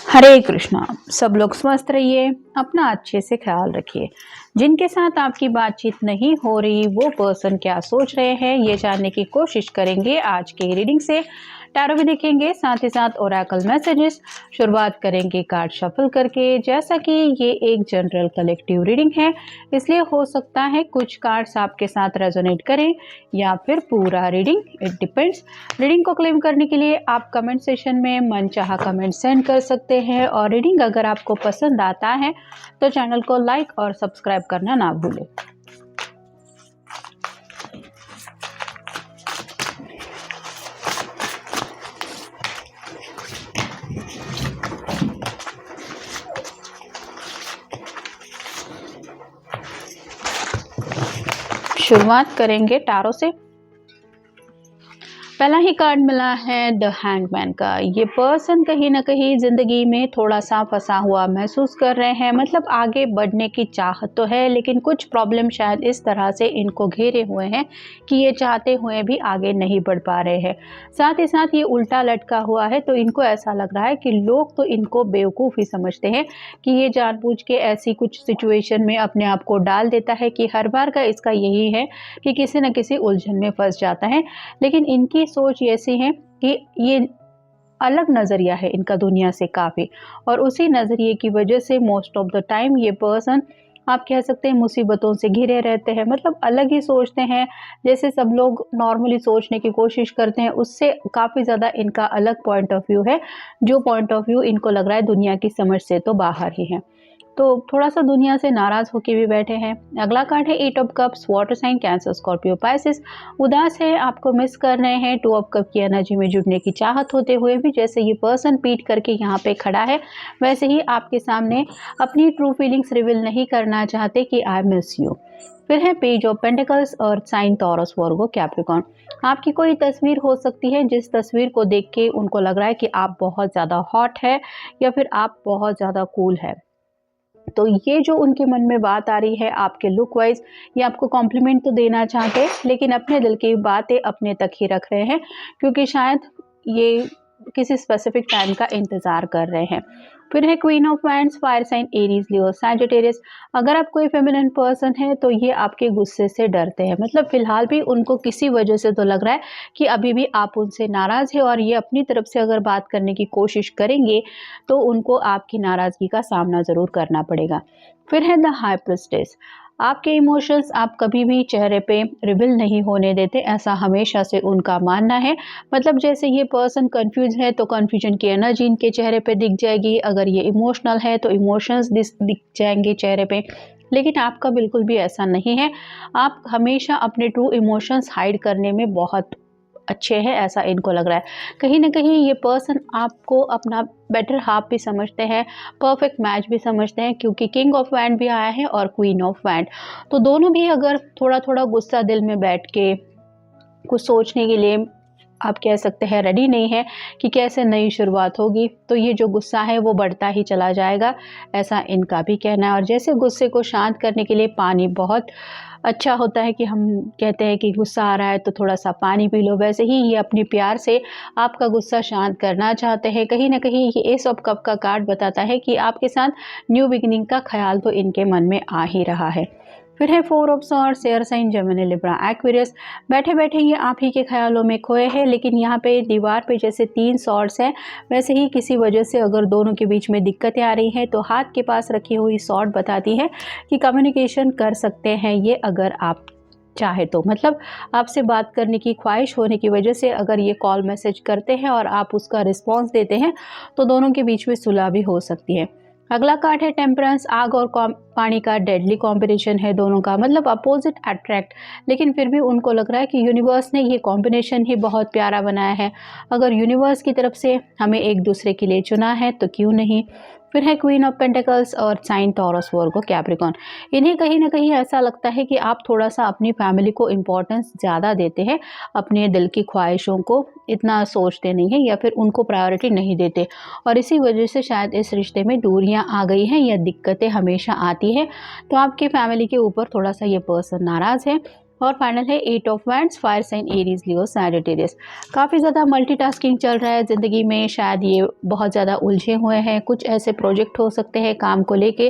हरे कृष्णा। सब लोग स्वस्थ रहिए, अपना अच्छे से ख्याल रखिए। जिनके साथ आपकी बातचीत नहीं हो रही वो पर्सन क्या सोच रहे हैं ये जानने की कोशिश करेंगे आज के रीडिंग से। टैरो भी देखेंगे, साथ ही साथ ओरेकल मैसेजेस। शुरुआत करेंगे कार्ड शफल करके। जैसा कि ये एक जनरल कलेक्टिव रीडिंग है, इसलिए हो सकता है कुछ कार्ड्स आपके साथ रेजोनेट करें या फिर पूरा रीडिंग, इट डिपेंड्स। रीडिंग को क्लेम करने के लिए आप कमेंट सेशन में मनचाहा कमेंट सेंड कर सकते हैं और रीडिंग अगर आपको पसंद आता है तो चैनल को लाइक और सब्सक्राइब करना ना भूलें। शुरुआत करेंगे टैरो से। पहला ही कार्ड मिला है द हैंगमैन का। ये पर्सन कहीं ना कहीं जिंदगी में थोड़ा सा फंसा हुआ महसूस कर रहे हैं। मतलब आगे बढ़ने की चाहत तो है लेकिन कुछ प्रॉब्लम शायद इस तरह से इनको घेरे हुए हैं कि ये चाहते हुए भी आगे नहीं बढ़ पा रहे हैं। साथ ही साथ ये उल्टा लटका हुआ है तो इनको ऐसा लग रहा है कि लोग तो इनको बेवकूफ़ ही समझते हैं कि ये जानबूझ के ऐसी कुछ सिचुएशन में अपने आप को डाल देता है कि हर बार का इसका यही है कि किसी न किसी उलझन में फंस जाता है। लेकिन इनकी सोच ऐसी है कि ये अलग नज़रिया है इनका दुनिया से काफ़ी, और उसी नज़रिए की वजह से मोस्ट ऑफ द टाइम ये पर्सन आप कह सकते हैं मुसीबतों से घिरे रहते हैं। मतलब अलग ही सोचते हैं, जैसे सब लोग नॉर्मली सोचने की कोशिश करते हैं उससे काफ़ी ज़्यादा इनका अलग पॉइंट ऑफ व्यू है। जो पॉइंट ऑफ व्यू इनको लग रहा है दुनिया की समझ से तो बाहर ही है, तो थोड़ा सा दुनिया से नाराज होके भी बैठे हैं। अगला कार्ड है eight of cups, water sign Cancer Scorpio Pisces. उदास है, आपको मिस कर रहे हैं। टू ऑफ कप की एनर्जी में जुड़ने की चाहत होते हुए भी जैसे ये पर्सन पीट करके यहाँ पे खड़ा है वैसे ही आपके सामने अपनी ट्रू फीलिंग्स रिवील नहीं करना चाहते कि आई मिस यू। फिर है पेज ऑफ पेंटिकल्स और साइन टॉरस वर्गो कैप्रिकॉर्न। आपकी कोई तस्वीर हो सकती है जिस तस्वीर को देख के उनको लग रहा है कि आप बहुत ज़्यादा हॉट है या फिर आप बहुत ज़्यादा कूल है। तो ये जो उनके मन में बात आ रही है आपके लुक वाइज, ये आपको कॉम्प्लीमेंट तो देना चाहते हैं लेकिन अपने दिल की बातें अपने तक ही रख रहे हैं क्योंकि शायद ये किसी स्पेसिफिक टाइम का इंतज़ार कर रहे हैं। फिर है queen of wands, fire sign Aries, Leo, Sagittarius. अगर आप कोई फेमिनिन पर्सन है तो ये आपके गुस्से से डरते हैं। मतलब फिलहाल भी उनको किसी वजह से तो लग रहा है कि अभी भी आप उनसे नाराज़ है और ये अपनी तरफ से अगर बात करने की कोशिश करेंगे तो उनको आपकी नाराज़गी का सामना ज़रूर करना पड़ेगा। फिर है द हाई प्रिस्टेस। आपके इमोशंस आप कभी भी चेहरे पे रिवील नहीं होने देते, ऐसा हमेशा से उनका मानना है। मतलब जैसे ये पर्सन कंफ्यूज है तो कंफ्यूजन की एनर्जी इनके चेहरे पे दिख जाएगी, अगर ये इमोशनल है तो इमोशंस दिख जाएंगे चेहरे पे। लेकिन आपका बिल्कुल भी ऐसा नहीं है। आप हमेशा अपने ट्रू इमोशंस हाइड करने में बहुत अच्छे हैं, ऐसा इनको लग रहा है। कहीं ना कहीं ये पर्सन आपको अपना बेटर हाफ भी समझते हैं, परफेक्ट मैच भी समझते हैं क्योंकि किंग ऑफ वैंड भी आया है और क्वीन ऑफ वैंड। तो दोनों भी अगर थोड़ा थोड़ा गुस्सा दिल में बैठ के कुछ सोचने के लिए आप कह सकते हैं रेडी नहीं है कि कैसे नई शुरुआत होगी, तो ये जो गुस्सा है वो बढ़ता ही चला जाएगा, ऐसा इनका भी कहना है। और जैसे गुस्से को शांत करने के लिए पानी बहुत अच्छा होता है कि हम कहते हैं कि गुस्सा आ रहा है तो थोड़ा सा पानी पी लो, वैसे ही ये अपने प्यार से आपका गुस्सा शांत करना चाहते हैं। कहीं ना कहीं ये एस ऑफ कप का कार्ड बताता है कि आपके साथ न्यू बिगिनिंग का ख्याल तो इनके मन में आ ही रहा है। फिर है four of swords, air sign, Gemini, Libra, Aquarius. बैठे बैठे ये आप ही के ख्यालों में खोए हैं लेकिन यहाँ पे दीवार पे जैसे 3 सॉर्ड्स हैं वैसे ही किसी वजह से अगर दोनों के बीच में दिक्कतें आ रही हैं तो हाथ के पास रखी हुई सॉर्ड बताती है कि कम्युनिकेशन कर सकते हैं ये अगर आप चाहे तो। मतलब आपसे बात करने की ख्वाहिश होने की वजह से अगर ये कॉल मैसेज करते हैं और आप उसका रिस्पॉन्स देते हैं तो दोनों के बीच में सुलह भी हो सकती है। अगला कार्ड है टेम्परेंस, आग और पानी का डेडली कॉम्बिनेशन है दोनों का, मतलब अपोजिट अट्रैक्ट। लेकिन फिर भी उनको लग रहा है कि यूनिवर्स ने ये कॉम्बिनेशन ही बहुत प्यारा बनाया है। अगर यूनिवर्स की तरफ से हमें एक दूसरे के लिए चुना है तो क्यों नहीं। फिर है क्वीन ऑफ पेंटिकल्स और साइन टॉरस वर्गो कैप्रिकॉर्न। इन्हें कहीं ना कहीं ऐसा लगता है कि आप थोड़ा सा अपनी फैमिली को इम्पोर्टेंस ज़्यादा देते हैं, अपने दिल की ख्वाहिशों को इतना सोचते नहीं हैं या फिर उनको प्रायोरिटी नहीं देते, और इसी वजह से शायद इस रिश्ते में दूरियां आ गई हैं या दिक्कतें हमेशा आती हैं। तो आपकी फैमिली के ऊपर थोड़ा सा ये पर्सन नाराज़ है। और फाइनल है 8 of wands, fire sign Aries, Leo, Sagittarius. काफ़ी ज़्यादा मल्टीटास्किंग चल रहा है ज़िंदगी में, शायद ये बहुत ज़्यादा उलझे हुए हैं। कुछ ऐसे प्रोजेक्ट हो सकते हैं काम को लेके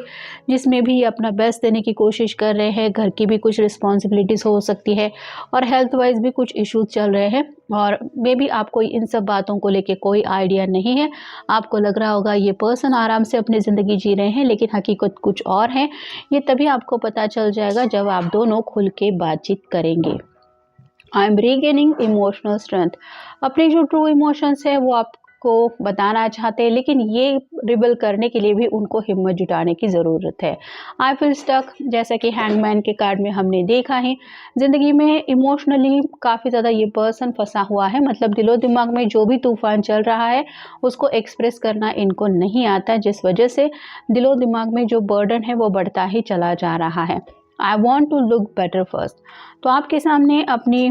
जिसमें भी ये अपना बेस्ट देने की कोशिश कर रहे हैं। घर की भी कुछ रिस्पॉन्सिबिलिटीज़ हो सकती है और हेल्थ वाइज भी कुछ इश्यूज चल रहे हैं और मे बी आपको इन सब बातों को लेके कोई आइडिया नहीं है। आपको लग रहा होगा ये पर्सन आराम से अपनी ज़िंदगी जी रहे हैं, लेकिन हकीकत कुछ और है। ये तभी आपको पता चल जाएगा जब आप दोनों खुल के बातचीत करेंगे। I am regaining emotional strength. अपने जो ट्रू इमोशंस है वो आपको बताना चाहते हैं, लेकिन ये रिबल करने के लिए भी उनको हिम्मत जुटाने की ज़रूरत है। आई फील स्टक, जैसा कि हैंगमैन के कार्ड में हमने देखा है, ज़िंदगी में इमोशनली काफ़ी ज़्यादा ये पर्सन फंसा हुआ है। मतलब दिलो दिमाग में जो भी तूफान चल रहा है उसको एक्सप्रेस करना इनको नहीं आता, जिस वजह से दिलो दिमाग में जो बर्डन है वो बढ़ता ही चला जा रहा है। I want to look better first. तो आपके सामने अपनी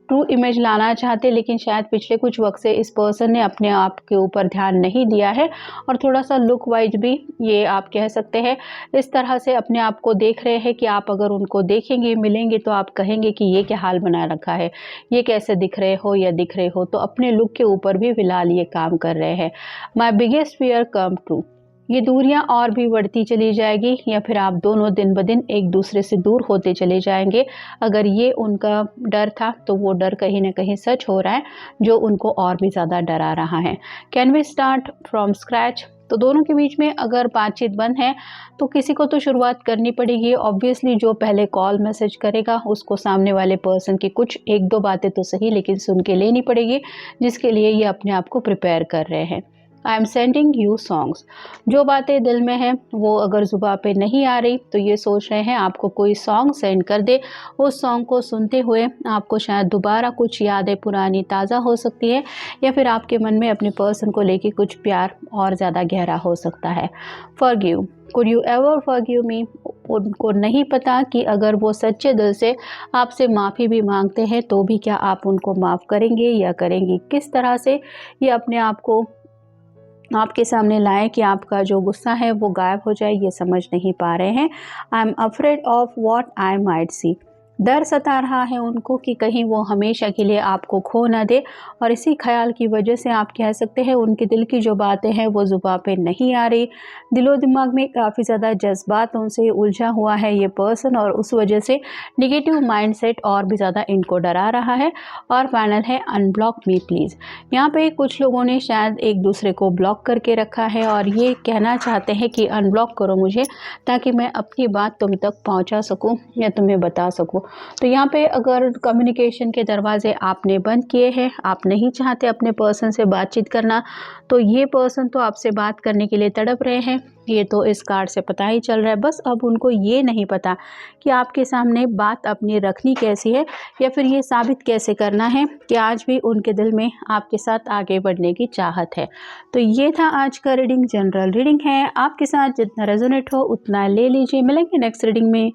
ट्रू इमेज लाना चाहते, लेकिन शायद पिछले कुछ वक्त से इस पर्सन ने अपने आप के ऊपर ध्यान नहीं दिया है और थोड़ा सा लुक वाइज भी ये आप कह सकते हैं इस तरह से अपने आप को देख रहे हैं कि आप अगर उनको देखेंगे, मिलेंगे तो आप कहेंगे कि ये क्या हाल बना रखा है, ये कैसे दिख रहे हो या दिख रहे हो। तो अपने लुक के ऊपर भी फिलहाल ये काम कर रहे हैं। My biggest fear come true. ये दूरियां और भी बढ़ती चली जाएगी या फिर आप दोनों दिन ब दिन एक दूसरे से दूर होते चले जाएंगे। अगर ये उनका डर था तो वो डर कहीं ना कहीं सच हो रहा है, जो उनको और भी ज़्यादा डरा रहा है। Can we start from scratch. तो दोनों के बीच में अगर बातचीत बंद है तो किसी को तो शुरुआत करनी पड़ेगी। ऑब्वियसली जो पहले कॉल मैसेज करेगा उसको सामने वाले पर्सन की कुछ एक दो बातें तो सही लेकिन सुन के लेनी पड़ेगी, जिसके लिए ये अपने आप को प्रिपेयर कर रहे हैं। I am sending you songs. जो बातें दिल में हैं वो अगर जुबां पे नहीं आ रही तो ये सोच रहे हैं आपको कोई सॉन्ग सेंड कर दे। उस सॉन्ग को सुनते हुए आपको शायद दोबारा कुछ यादें पुरानी ताज़ा हो सकती है या फिर आपके मन में अपने पर्सन को लेके कुछ प्यार और ज़्यादा गहरा हो सकता है। Forgive. Could you ever forgive me. उनको नहीं पता कि अगर वो सच्चे दिल से आपसे माफ़ी भी मांगते हैं तो भी क्या आप उनको माफ़ करेंगे या करेंगी। किस तरह से ये अपने आप को आपके सामने लाएं कि आपका जो गुस्सा है वो गायब हो जाए, ये समझ नहीं पा रहे हैं। I am afraid of what I might see. डर सता रहा है उनको कि कहीं वो हमेशा के लिए आपको खो ना दे और इसी ख्याल की वजह से आप कह सकते हैं उनके दिल की जो बातें हैं वो ज़ुबान पे नहीं आ रही। दिलो दिमाग में काफ़ी ज़्यादा जज्बातों से उलझा हुआ है ये पर्सन और उस वजह से निगेटिव माइंडसेट और भी ज़्यादा इनको डरा रहा है। और फाइनल है अनब्लॉक मी प्लीज़। यहाँ पे कुछ लोगों ने शायद एक दूसरे को ब्लॉक करके रखा है और ये कहना चाहते हैं कि अनब्लॉक करो मुझे ताकि मैं अपनी बात तुम तक पहुँचा सकूँ या तुम्हें बता सकूँ। तो यहाँ पे अगर कम्युनिकेशन के दरवाजे आपने बंद किए हैं, आप नहीं चाहते अपने पर्सन से बातचीत करना, तो ये पर्सन तो आपसे बात करने के लिए तड़प रहे हैं। ये तो इस कार्ड से पता ही चल रहा है। बस अब उनको ये नहीं पता कि आपके सामने बात अपनी रखनी कैसी है या फिर ये साबित कैसे करना है कि आज भी उनके दिल में आपके साथ आगे बढ़ने की चाहत है। तो ये था आज का रीडिंग। जनरल रीडिंग है, आपके साथ जितना रेजोनेट हो उतना ले लीजिए। मिलेंगे नेक्स्ट रीडिंग में।